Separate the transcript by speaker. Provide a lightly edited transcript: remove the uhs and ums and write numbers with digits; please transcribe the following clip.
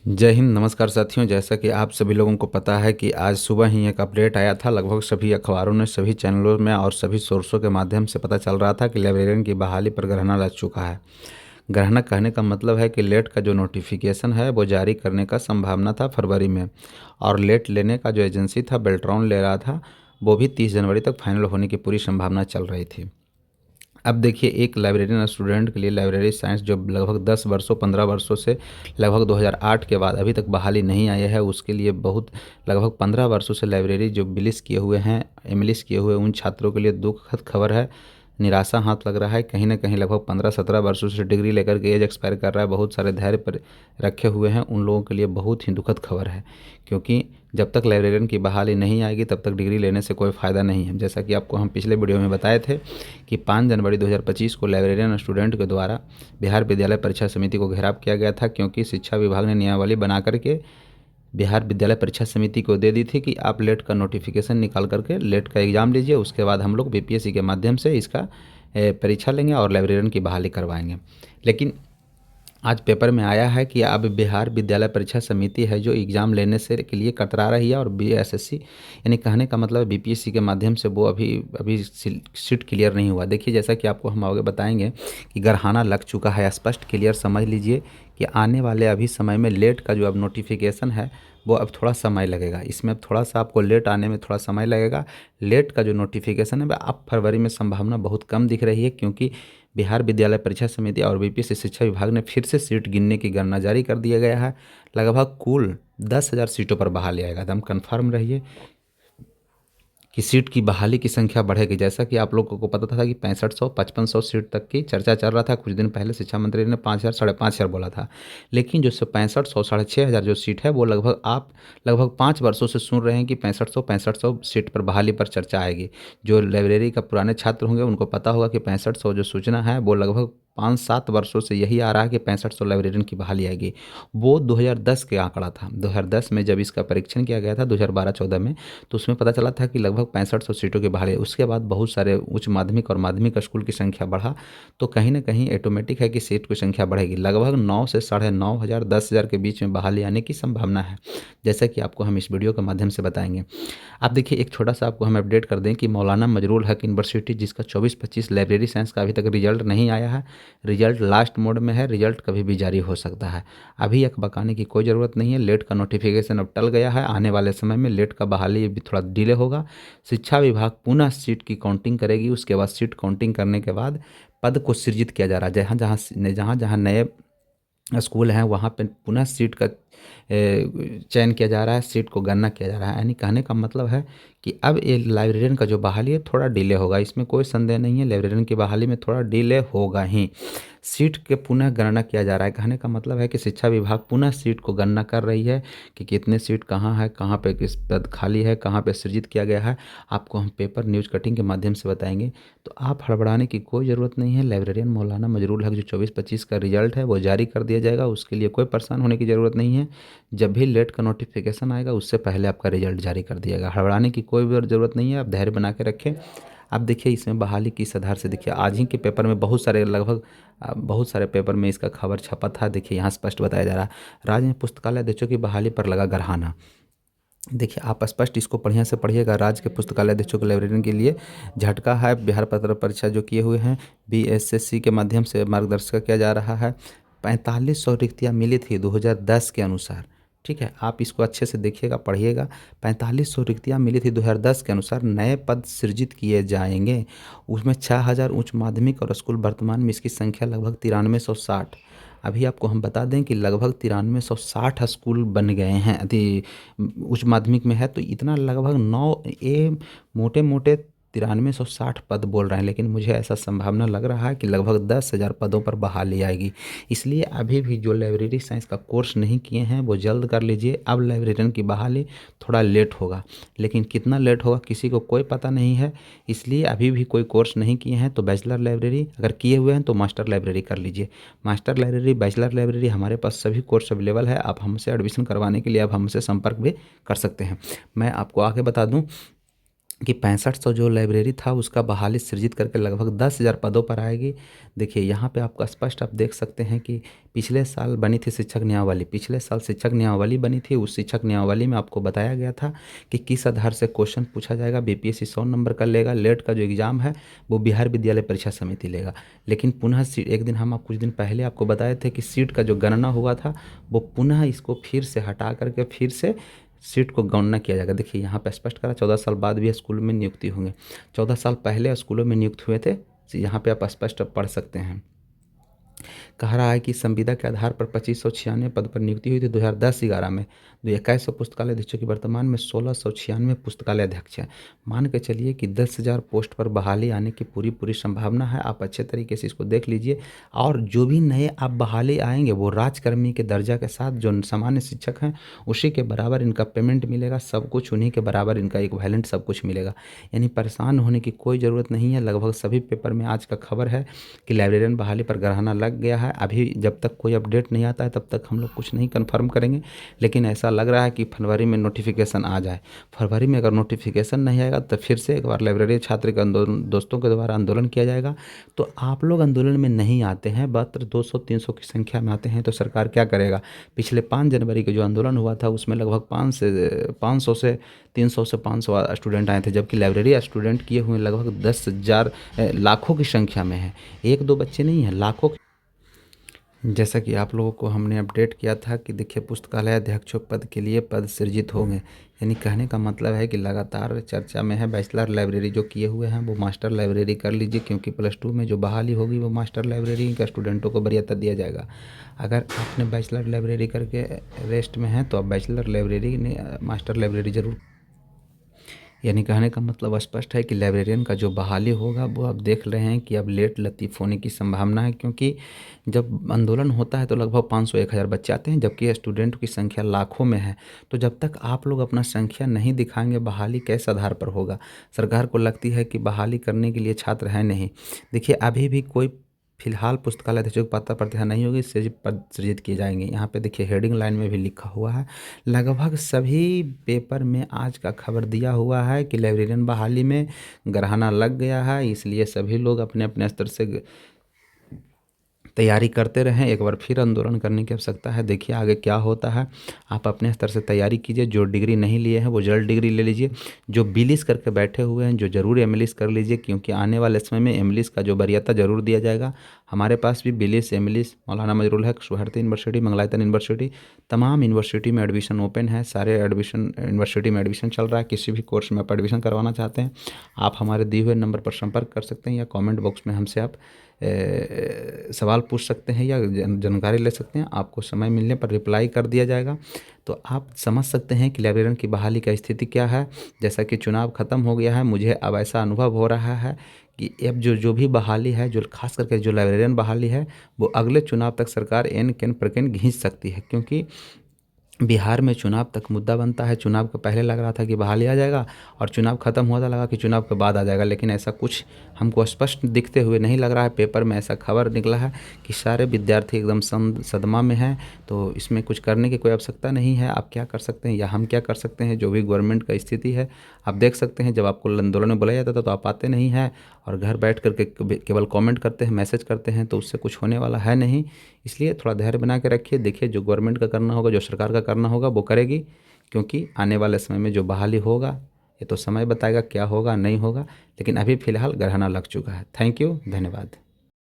Speaker 1: जय हिंद। नमस्कार साथियों, जैसा कि आप सभी लोगों को पता है कि आज सुबह ही एक अपडेट आया था। लगभग सभी अखबारों ने, सभी चैनलों में और सभी सोर्सों के माध्यम से पता चल रहा था कि लाइब्रेरियन की बहाली पर ग्रहण लग चुका है। ग्रहण कहने का मतलब है कि लेट का जो नोटिफिकेशन है वो जारी करने का संभावना था फरवरी में, और लेट लेने का जो एजेंसी था बेल्ट्रॉन ले रहा था, वो भी 30 जनवरी तक फाइनल होने की पूरी संभावना चल रही थी। अब देखिए, एक लाइब्रेरियन स्टूडेंट के लिए लाइब्रेरी साइंस जो लगभग 10 वर्षों 15 वर्षों से लगभग 2008 के बाद अभी तक बहाली नहीं आई है, उसके लिए बहुत लगभग 15 वर्षों से लाइब्रेरी जो बिलिस किए हुए हैं, एमलिस किए हुए उन छात्रों के लिए दुखद खबर है। निराशा हाथ लग रहा है। कहीं ना कहीं लगभग 15-17 वर्षों से डिग्री लेकर के एज एक्सपायर कर रहा है, बहुत सारे धैर्य पर रखे हुए हैं, उन लोगों के लिए बहुत ही दुखद खबर है। क्योंकि जब तक लाइब्रेरियन की बहाली नहीं आएगी तब तक डिग्री लेने से कोई फ़ायदा नहीं है। जैसा कि आपको हम पिछले वीडियो में बताए थे कि 5 जनवरी 2025 को लाइब्रेरियन स्टूडेंट के द्वारा बिहार विद्यालय परीक्षा समिति को घेराव किया गया था, क्योंकि शिक्षा विभाग ने नियमावली बना करके बिहार विद्यालय परीक्षा समिति को दे दी थी कि आप लेट का नोटिफिकेशन निकाल करके लेट का एग्ज़ाम लीजिए, उसके बाद हम लोग बीपीएससी के माध्यम से इसका परीक्षा लेंगे और लाइब्रेरियन की बहाली करवाएंगे। लेकिन आज पेपर में आया है कि अब बिहार विद्यालय परीक्षा समिति है जो एग्ज़ाम लेने से के लिए कतरा रही है, और बीएसएससी यानी कहने का मतलब बीपीएससी के माध्यम से वो अभी अभी सीट क्लियर नहीं हुआ। देखिए, जैसा कि आपको हम आगे बताएंगे कि गरहाना लग चुका है, स्पष्ट क्लियर समझ लीजिए कि आने वाले अभी समय में लेट का जो अब नोटिफिकेशन है वो अब थोड़ा समय लगेगा। इसमें अब थोड़ा सा आपको लेट आने में थोड़ा समय लगेगा। लेट का जो नोटिफिकेशन है वह अब फरवरी में संभावना बहुत कम दिख रही है, क्योंकि बिहार विद्यालय परीक्षा समिति और बीपीएससी शिक्षा विभाग ने फिर से सीट गिनने की गणना जारी कर दिया गया है। लगभग कुल 10,000 सीटों पर बहाली आएगा। एकदम कन्फर्म रहिए कि सीट की बहाली की संख्या बढ़ेगी। जैसा कि आप लोगों को पता था कि 6500 5500 सीट तक की चर्चा चल रहा था। कुछ दिन पहले शिक्षा मंत्री ने 5000 5,500 बोला था, लेकिन जो 6500 6,500 जो सीट है वो लगभग आप लगभग 5 वर्षों से सुन रहे हैं कि 6500 सीट पर बहाली पर चर्चा आएगी। जो लाइब्रेरी का पुराने छात्र होंगे उनको पता होगा कि 6500 जो सूचना है वो लगभग 5-7 वर्षों से यही आ रहा है कि 6500 लाइब्रेरियन की बहाली आएगी। वो 2010 के आंकड़ा था। 2010 में जब इसका परीक्षण किया गया था 2012-14 में, तो उसमें पता चला था कि लगभग 6500 सीटों की बहाली। उसके बाद बहुत सारे उच्च माध्यमिक और माध्यमिक स्कूल की संख्या बढ़ा, तो कहीं ना कहीं ऑटोमेटिक है कि सीट की संख्या बढ़ेगी। लगभग 9 से 9,500 10,000 के बीच में बहाली आने की संभावना है, जैसा कि आपको हम इस वीडियो के माध्यम से बताएंगे। आप देखिए, एक छोटा सा आपको हम अपडेट कर दें कि मौलाना मजरूल हक यूनिवर्सिटी, जिसका 24-25 लाइब्रेरी साइंस का अभी तक रिजल्ट नहीं आया है, रिजल्ट लास्ट मोड में है, रिजल्ट कभी भी जारी हो सकता है। अभी अकबकाने की कोई ज़रूरत नहीं है। लेट का नोटिफिकेशन अब टल गया है। आने वाले समय में लेट का बहाली भी थोड़ा डिले होगा। शिक्षा विभाग पुनः सीट की काउंटिंग करेगी। उसके बाद सीट काउंटिंग करने के बाद पद को सृजित किया जा रहा है। जहाँ जहाँ नए स्कूल हैं वहाँ पे पुनः सीट का चयन किया जा रहा है, सीट को गणना किया जा रहा है। यानी कहने का मतलब है कि अब ये लाइब्रेरियन का जो बहाली है थोड़ा डिले होगा। इसमें कोई संदेह नहीं है, लाइब्रेरियन की बहाली में थोड़ा डिले होगा ही। सीट के पुनः गणना किया जा रहा है। कहने का मतलब है कि शिक्षा विभाग पुनः सीट को गणना कर रही है कि कितने सीट कहाँ है, कहाँ पे किस पद खाली है, कहाँ पे सृजित किया गया है। आपको हम पेपर न्यूज़ कटिंग के माध्यम से बताएंगे, तो आप हड़बड़ाने की कोई ज़रूरत नहीं है। लाइब्रेरियन मौलाना मजरूल हक जो 24-25 का रिजल्ट है वो जारी कर दिया जाएगा, उसके लिए कोई परेशान होने की ज़रूरत नहीं है। जब भी लेट का नोटिफिकेशन आएगा उससे पहले आपका रिजल्ट जारी कर दिया जाएगा। हड़बड़ाने की कोई भी ज़रूरत नहीं है, आप धैर्य बना के रखें। आप देखिए, इसमें बहाली किस आधार से, देखिए आज ही के पेपर में बहुत सारे लगभग बहुत सारे पेपर में इसका खबर छपा था। देखिए यहाँ स्पष्ट बताया जा रहा है, राज्य में पुस्तकालय अध्यक्षों की बहाली पर लगा गरहाना। देखिए, आप स्पष्ट इसको बढ़िया से पढ़िएगा। राज्य के पुस्तकालय अध्यक्षों के लाइब्रेरियन के लिए झटका है। बिहार पत्र परीक्षा जो किए हुए हैं बीएसएससी के माध्यम से मार्गदर्शन किया जा रहा है। 4500 रिक्तियाँ मिली थी 2010 के अनुसार। ठीक है, आप इसको अच्छे से देखिएगा, पढ़िएगा। 4500 रिक्तियाँ मिली थी 2010 के अनुसार। नए पद सृजित किए जाएंगे। उसमें 6,000 उच्च माध्यमिक और स्कूल। वर्तमान में इसकी संख्या लगभग 9360। अभी आपको हम बता दें कि लगभग 9360 स्कूल बन गए हैं। अति उच्च माध्यमिक में है तो इतना लगभग 9 ये मोटे मोटे 9360 पद बोल रहे हैं, लेकिन मुझे ऐसा संभावना लग रहा है कि लगभग 10,000 पदों पर बहाली आएगी। इसलिए अभी भी जो लाइब्रेरी साइंस का कोर्स नहीं किए हैं वो जल्द कर लीजिए। अब लाइब्रेरियन की बहाली थोड़ा लेट होगा, लेकिन कितना लेट होगा किसी को कोई पता नहीं है। इसलिए अभी भी कोई कोर्स नहीं किए हैं तो बैचलर लाइब्रेरी, अगर किए हुए हैं तो मास्टर लाइब्रेरी कर लीजिए। मास्टर लाइब्रेरी, बैचलर लाइब्रेरी, हमारे पास सभी कोर्स अवेलेबल है। आप हमसे एडमिशन करवाने के लिए आप हमसे संपर्क भी कर सकते हैं। मैं आपको आगे बता दूं कि 6500 जो लाइब्रेरी था उसका बहाली सृजित करके लगभग 10,000 पदों पर आएगी। देखिए यहाँ पे आपको स्पष्ट आप देख सकते हैं कि पिछले साल बनी थी शिक्षक नियमावली, पिछले साल शिक्षक नियमावली बनी थी। उस शिक्षक नियमावली में आपको बताया गया था कि किस आधार से क्वेश्चन पूछा जाएगा। बीपीएससी 100 नंबर का लेगा, लेट का जो एग्ज़ाम है वो बिहार विद्यालय परीक्षा समिति लेगा। लेकिन पुनः एक दिन हम कुछ दिन पहले आपको बताए थे कि सीट का जो गणना हुआ था वो पुनः इसको फिर से हटा करके फिर से सीट को गणना किया जाएगा। देखिए यहाँ पे स्पष्ट करा 14 साल बाद भी स्कूल में नियुक्ति होंगे। 14 साल पहले स्कूलों में नियुक्त हुए थे, यहाँ पे आप स्पष्ट पढ़ सकते हैं। कह रहा है कि संविदा के आधार पर 2596 पद पर नियुक्ति हुई थी 2010-11 में। 2100 पुस्तकालय अध्यक्षों की वर्तमान में 1696 पुस्तकालय अध्यक्ष हैं। मान के चलिए कि 10,000 पोस्ट पर बहाली आने की पूरी संभावना है। आप अच्छे तरीके से इसको देख लीजिए। और जो भी नए आप बहाली आएंगे वो राजकर्मी के दर्जा के साथ जो सामान्य शिक्षक हैं उसी के बराबर इनका पेमेंट मिलेगा, सब कुछ उन्हीं के बराबर इनका इक्विवेलेंट सब कुछ मिलेगा। यानी परेशान होने की कोई ज़रूरत नहीं है। लगभग सभी पेपर में आज का खबर है कि लाइब्रेरियन बहाली पर गणना लग गया है। अभी जब तक कोई अपडेट नहीं आता है तब तक हम लोग कुछ नहीं कंफर्म करेंगे, लेकिन ऐसा लग रहा है कि फरवरी में नोटिफिकेशन आ जाए। फरवरी में अगर नोटिफिकेशन नहीं आएगा तो फिर से एक बार लाइब्रेरी छात्र के दोस्तों के द्वारा आंदोलन किया जाएगा। तो आप लोग आंदोलन में नहीं आते हैं, मात्र 200-300 की संख्या में आते हैं, तो सरकार क्या करेगा। पिछले 5 जनवरी के जो आंदोलन हुआ था उसमें लगभग 500 से 300 से 500 स्टूडेंट आए थे, जबकि लाइब्रेरी स्टूडेंट किए हुए लगभग 10,000 लाखों की संख्या में है। एक दो बच्चे नहीं हैं, लाखों। जैसा कि आप लोगों को हमने अपडेट किया था कि देखिए पुस्तकालय अध्यक्षों पद के लिए पद सृजित होंगे। यानी कहने का मतलब है कि लगातार चर्चा में है। बैचलर लाइब्रेरी जो किए हुए हैं वो मास्टर लाइब्रेरी कर लीजिए, क्योंकि +2 में जो बहाली होगी वो मास्टर लाइब्रेरी का स्टूडेंटों को वरीयता दिया जाएगा। अगर आपने बैचलर लाइब्रेरी करके रेस्ट में हैं तो आप बैचलर लाइब्रेरी ने मास्टर लाइब्रेरी ज़रूर। यानी कहने का मतलब स्पष्ट है कि लाइब्रेरियन का जो बहाली होगा वो आप देख रहे हैं कि अब लेट लतीफ़ होने की संभावना है, क्योंकि जब आंदोलन होता है तो लगभग 500-1000 बच्चे आते हैं, जबकि स्टूडेंट की संख्या लाखों में है। तो जब तक आप लोग अपना संख्या नहीं दिखाएंगे बहाली किस आधार पर होगा। सरकार को लगती है कि बहाली करने के लिए छात्र हैं नहीं। देखिए अभी भी कोई फिलहाल पुस्तकालय अध्यक्षों की पात्रता प्रतिभा नहीं होगी, सृजित पद सृजित किए जाएंगे। यहाँ पे देखिए हेडिंग लाइन में भी लिखा हुआ है। लगभग सभी पेपर में आज का खबर दिया हुआ है कि लाइब्रेरियन बहाली में गराहना लग गया है, इसलिए सभी लोग अपने अपने स्तर से तैयारी करते रहें। एक बार फिर आंदोलन करने की आवश्यकता है। देखिए आगे क्या होता है। आप अपने स्तर से तैयारी कीजिए। जो डिग्री नहीं लिए हैं वो जल्द डिग्री ले लीजिए। जो बीलिस करके बैठे हुए हैं जो ज़रूर एमलिस कर लीजिए, क्योंकि आने वाले समय में एमलिस का जो वरीयता ज़रूर दिया जाएगा। हमारे पास भी बिलिस, एमलिस, मौलाना मजरूल हक, सोहरावर्दी यूनिवर्सिटी, मंगलायतन यूनिवर्सिटी, तमाम यूनिवर्सिटी में एडमिशन ओपन है। सारे एडमिशन यूनिवर्सिटी में एडमिशन चल रहा है। किसी भी कोर्स में आप एडमिशन करवाना चाहते हैं आप हमारे दिए हुए नंबर पर संपर्क कर सकते हैं, या कमेंट बॉक्स में हमसे आप सवाल पूछ सकते हैं या जानकारी ले सकते हैं। आपको समय मिलने पर रिप्लाई कर दिया जाएगा। तो आप समझ सकते हैं कि लाइब्रेरियन की बहाली का स्थिति क्या है। जैसा कि चुनाव ख़त्म हो गया है, मुझे अब ऐसा अनुभव हो रहा है कि अब जो भी बहाली है, जो खास करके जो लाइब्रेरियन बहाली है वो अगले चुनाव तक सरकार एन केन प्रकेन खींच सकती है, क्योंकि बिहार में चुनाव तक मुद्दा बनता है। चुनाव के पहले लग रहा था कि बहाली आ जाएगा और चुनाव खत्म हुआ था लगा कि चुनाव के बाद आ जाएगा, लेकिन ऐसा कुछ हमको स्पष्ट दिखते हुए नहीं लग रहा है। पेपर में ऐसा खबर निकला है कि सारे विद्यार्थी एकदम सदमा में हैं। तो इसमें कुछ करने की कोई आवश्यकता नहीं है। आप क्या कर सकते हैं या हम क्या कर सकते हैं, जो भी गवर्नमेंट का स्थिति है आप देख सकते हैं। जब आपको आंदोलन में बुलाया जाता था तो आप आते नहीं हैं और घर बैठ करके केवल कमेंट करते हैं, मैसेज करते हैं, तो उससे कुछ होने वाला है नहीं। इसलिए थोड़ा धैर्य बना के रखिए। देखिए जो गवर्नमेंट का करना होगा, जो सरकार का करना होगा वो करेगी, क्योंकि आने वाले समय में जो बहाली होगा ये तो समय बताएगा क्या होगा नहीं होगा, लेकिन अभी फ़िलहाल ग्रहण लग चुका है। थैंक यू, धन्यवाद।